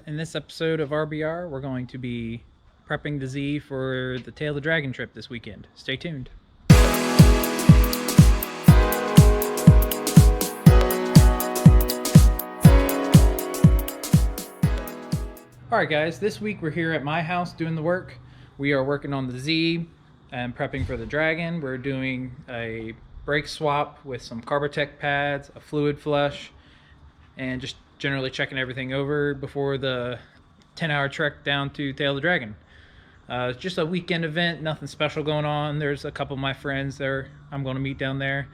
In this episode of RBR, we're going to be prepping the Z for the Tail of the Dragon trip this weekend. Stay tuned. Alright guys, this week we're here at my house doing the work. We are working on the Z and prepping for the Dragon. We're doing a brake swap with some Carbotech pads, a fluid flush, and just generally checking everything over before the 10-hour trek down to Tail of the Dragon. It's just a weekend event, nothing special going on. There's a couple of my friends there I'm going to meet down there,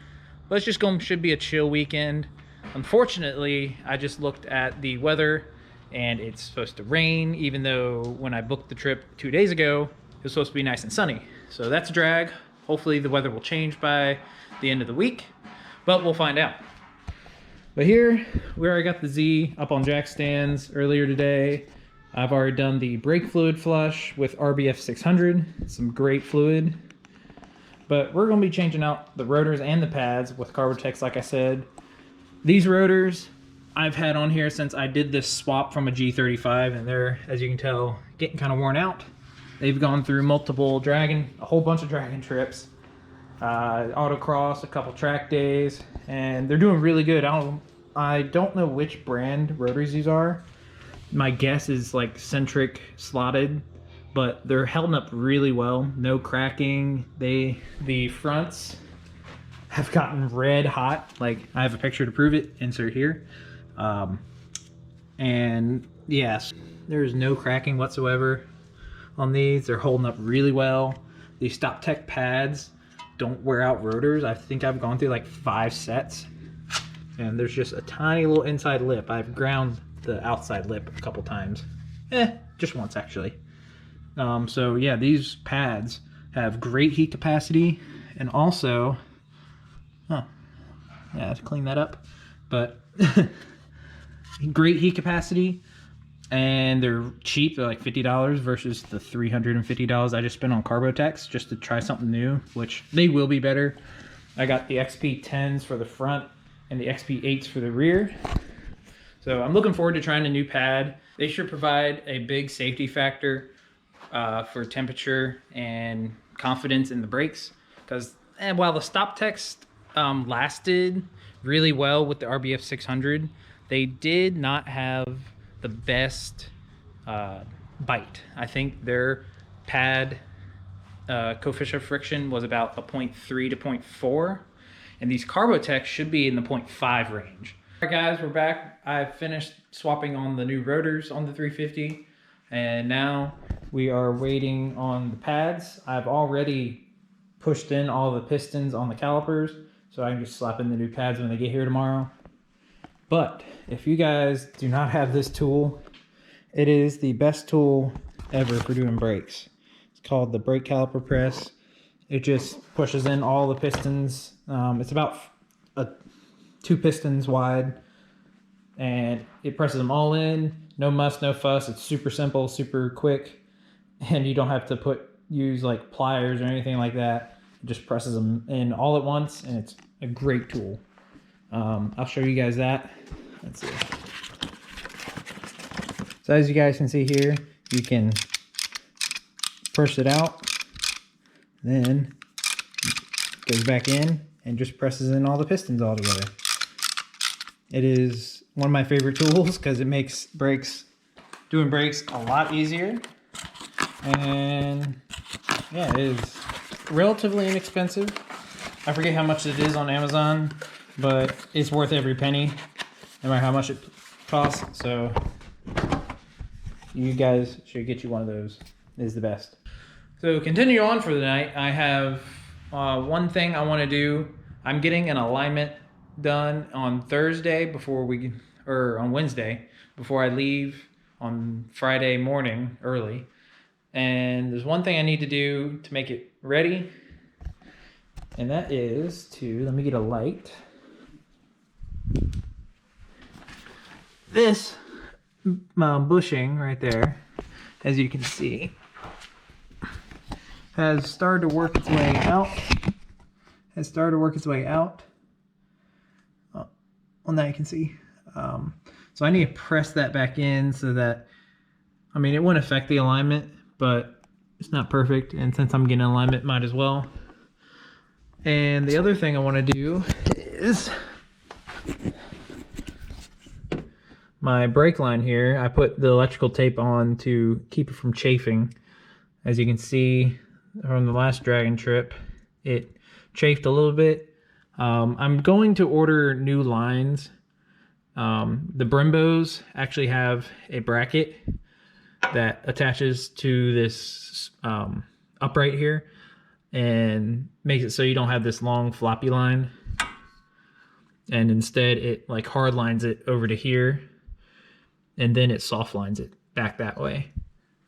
but it's just should be a chill weekend. Unfortunately, I just looked at the weather and it's supposed to rain, even though when I booked the trip 2 days ago it was supposed to be nice and sunny. So that's a drag. Hopefully the weather will change by the end of the week, but we'll find out. But here, we already got the Z up on jack stands earlier today. I've already done the brake fluid flush with RBF 600, some great fluid. But we're going to be changing out the rotors and the pads with Carbotechs, like I said. These rotors I've had on here since I did this swap from a G35, and they're, as you can tell, getting kind of worn out. They've gone through multiple a whole bunch of Dragon trips, autocross, a couple track days, and they're doing really good. I don't know which brand rotors these are. My guess is like centric slotted, but they're holding up really well. No cracking. The fronts have gotten red hot. Like, I have a picture to prove it. Insert here. And yes, there's no cracking whatsoever on these. They're holding up really well. These Stop Tech pads don't wear out rotors. I think I've gone through like 5 sets, and there's just a tiny little inside lip. I've ground the outside lip a couple times. Just once actually. So yeah, these pads have great heat capacity, and also, yeah, to clean that up, but great heat capacity, and they're cheap. They're like $50 versus the $350 I just spent on Carbotechs just to try something new, which they will be better. I got the XP10s for the front and the XP8s for the rear. So I'm looking forward to trying a new pad. They should provide a big safety factor for temperature and confidence in the brakes. Because while the Stop Techs lasted really well with the RBF 600, they did not have the best bite. I think their pad coefficient of friction was about a 0.3 to 0.4, and these Carbotechs should be in the 0.5 range. All right guys, we're back. I finished swapping on the new rotors on the 350, and now we are waiting on the pads. I've already pushed in all the pistons on the calipers, so I can just slap in the new pads when they get here tomorrow. But if you guys do not have this tool, it is the best tool ever for doing brakes. It's called the brake caliper press. It just pushes in all the pistons. It's about 2 pistons wide, and it presses them all in. No muss, no fuss. It's super simple, super quick, and you don't have to use like pliers or anything like that. It just presses them in all at once, and it's a great tool. I'll show you guys that. Let's see. So as you guys can see here, you can push it out, then it goes back in and just presses in all the pistons all together. It is one of my favorite tools because it makes doing brakes a lot easier. And yeah, it is relatively inexpensive. I forget how much it is on Amazon, but it's worth every penny, no matter how much it costs. So you guys should get you one of those. It is the best. So continue on for the night. I have one thing I want to do. I'm getting an alignment done on Thursday on Wednesday before I leave on Friday morning early. And there's one thing I need to do to make it ready, and that is let me get a light. This bushing right there, as you can see, has started to work its way out. Well, now you can see. So I need to press that back in so that I mean, it wouldn't affect the alignment, but it's not perfect. And since I'm getting alignment, might as well. And the other thing I want to do is my brake line here. I put the electrical tape on to keep it from chafing. As you can see from the last Dragon trip, it chafed a little bit. I'm going to order new lines. The Brembos actually have a bracket that attaches to this upright here and makes it so you don't have this long floppy line, and instead it like hard lines it over to here, and then it soft lines it back that way,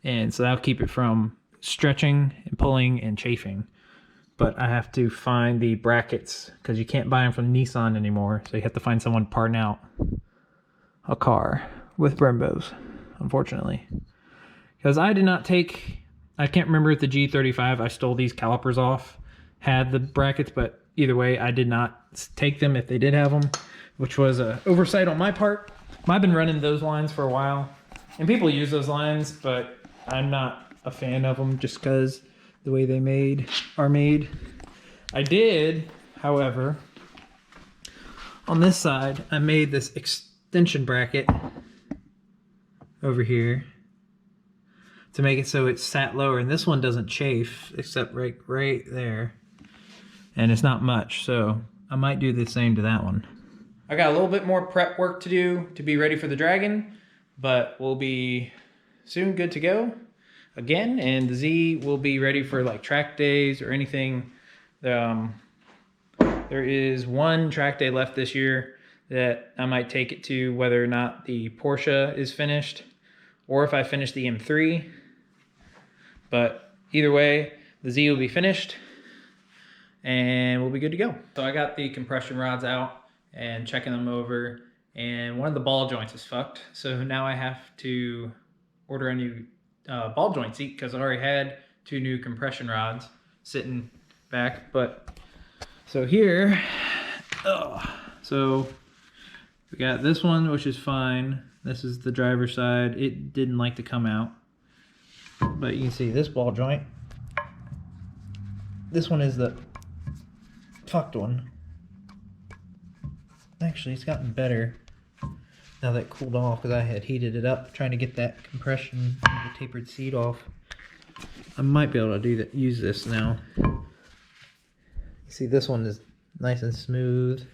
and so that'll keep it from stretching and pulling and chafing. But I have to find the brackets because you can't buy them from Nissan anymore, so you have to find someone parting out a car with Brembos, unfortunately. Because I did not take, I can't remember if the G35 I stole these calipers off had the brackets, but either way, I did not take them if they did have them, which was an oversight on my part. I've been running those lines for a while, and people use those lines, but I'm not a fan of them just because the way they are made. I did, however, on this side, I made this extension bracket over here to make it so it sat lower, and this one doesn't chafe except right there, and it's not much, so I might do the same to that one. I got a little bit more prep work to do to be ready for the Dragon, but we'll be soon good to go again, and the Z will be ready for like track days or anything. There is one track day left this year that I might take it to, whether or not the Porsche is finished or if I finish the M3. But either way, the Z will be finished and we'll be good to go. So I got the compression rods out and checking them over, and one of the ball joints is fucked. So now I have to order a new ball joint seat because I already had 2 new compression rods sitting back. But so here, so we got this one, which is fine. This is the driver's side. It didn't like to come out. But you can see this ball joint. This one is the fucked one. Actually, it's gotten better now that it cooled off because I had heated it up trying to get that compression of the tapered seat off. I might be able to do that. Use this now. You see, this one is nice and smooth.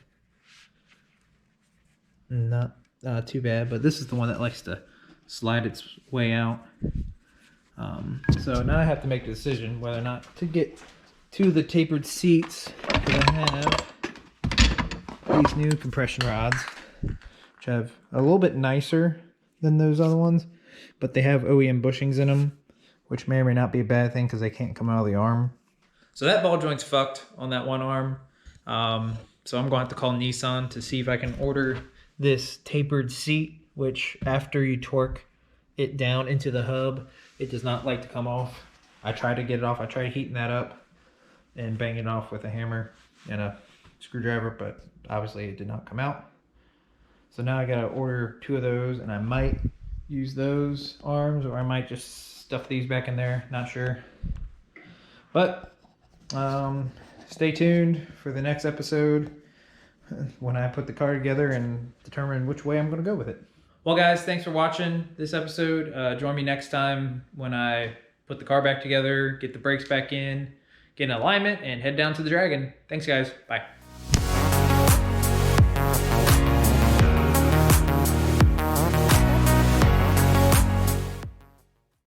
Not too bad, but this is the one that likes to slide its way out. So now I have to make a decision whether or not to get to the tapered seats, because I have these new compression rods, which have a little bit nicer than those other ones, but they have OEM bushings in them, which may or may not be a bad thing because they can't come out of the arm. So that ball joint's fucked on that one arm. So I'm going to have to call Nissan to see if I can order this tapered seat, which after you torque it down into the hub, it does not like to come off. I tried to get it off. I tried heating that up and banging it off with a hammer and a screwdriver, but obviously it did not come out. So now I gotta order 2 of those, and I might use those arms, or I might just stuff these back in there, not sure. But stay tuned for the next episode when I put the car together and determine which way I'm gonna go with it. Well guys, thanks for watching this episode. Join me next time when I put the car back together, get the brakes back in, get in alignment, and head down to the Dragon. Thanks guys, bye.